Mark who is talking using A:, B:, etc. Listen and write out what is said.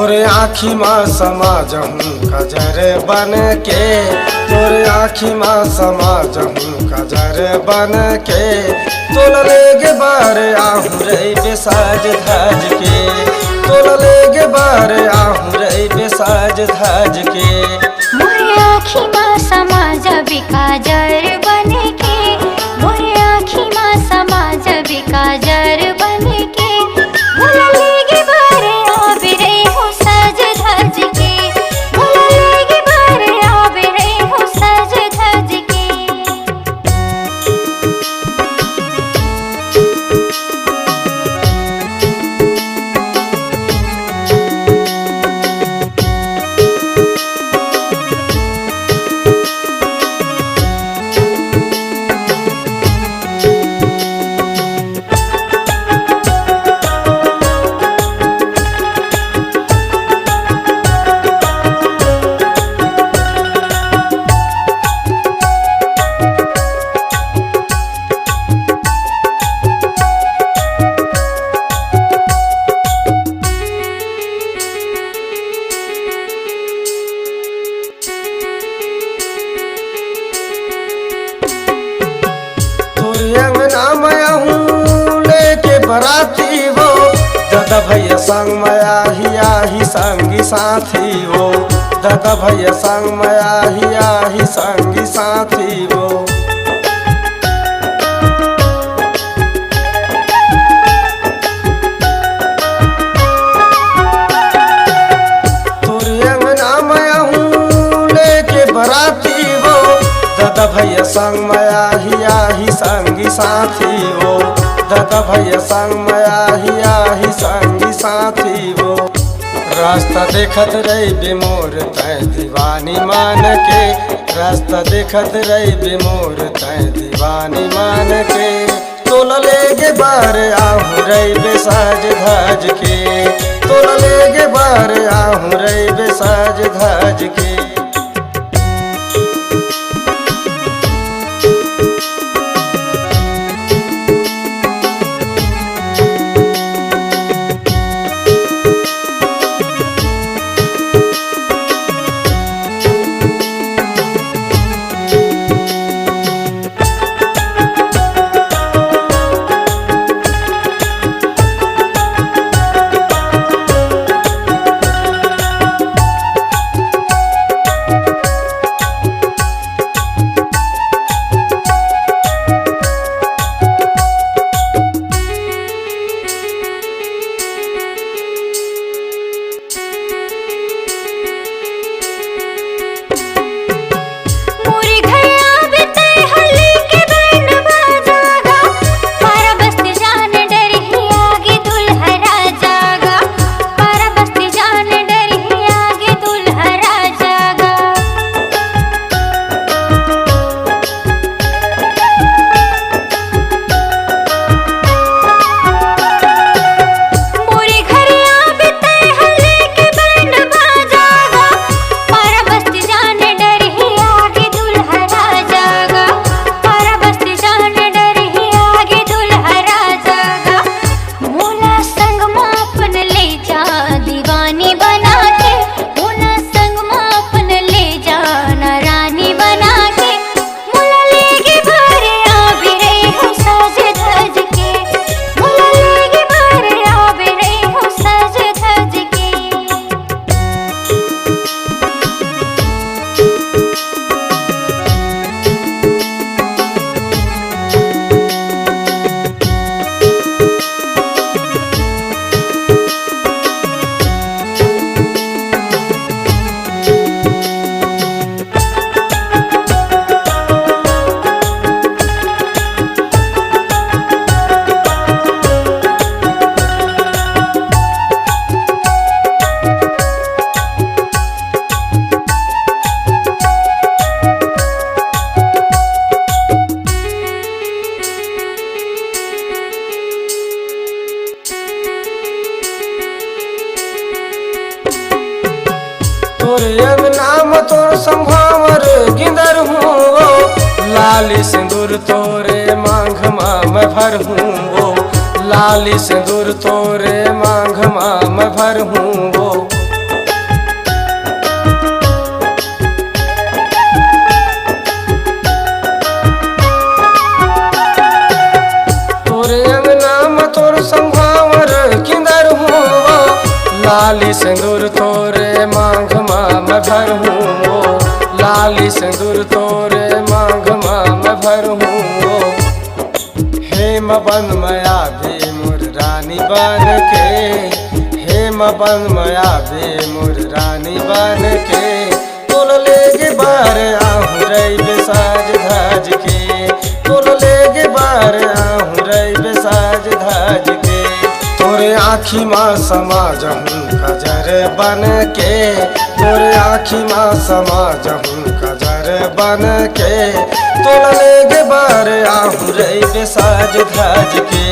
A: तोरे आँखी माँ समाजहूँ खजर बन के, तोरे आँखी माँ समाजहूँ खजर बन के, तोल लेगे बार आहूँ रे बेसाज धाज के, तोल लेगे बार आहूँ रे बेसाज धाज के।
B: मोरे आँखी माँ समाज बिकाजर बन के, मोरे आँखी माँ समाज बिकाजर बन के, भोला लेगे बारे आबे रे हो साज धज के, भोला लेगे बारे आबे रे हो साज धज के।
A: अंगना में आहूँ लेके बराती हो, दादा भैया संग में आही संगी साथी हो, दादा भैया संग में आही संगी साथी हो। तोरे अंगना में आहूँ लेके बराती हो, दादा भैया संग में आही संगी साथी हो, दादा भैया संग में आही संगी साथी हो। रास्ता देखत रही बेमोर तय दीवानी मान के, रास्ता देखत रही बेमोर तय दीवानी मान के, तोल लेगे बार आहूँ रे बेसाज धाज के, तोल लेगे बार आहूँ रे बेसाज धाज के। तोरे अंगना में तोर संभावर गिंदर हूँ वो, लाली सिंदूर तोरे मांग माँ मैं भर हूँ वो, लाली सिंदूर तोरे मांग माँ मैं भर हूँ वो। लाली सिंदूर तोरे मांग माम भरहूँ वो, लाली सिंदूर तोरे मांग माम भरहूँ वो। हेम बन मया भी मोर रानी बन के, हेम बन मया भी मोर रानी बन के। तोल लेगे बार आहूँ रई बेसाज धाज के, तोल लेगे बार आहूँ रई बेसाज धाज के। तोरे आँखी माँ समा जहूँ कजर बन के, तोरे आँखी माँ समा जहूँ कजर बन के। तोल लेगे बार आहूँ रई बेसाज धाज के,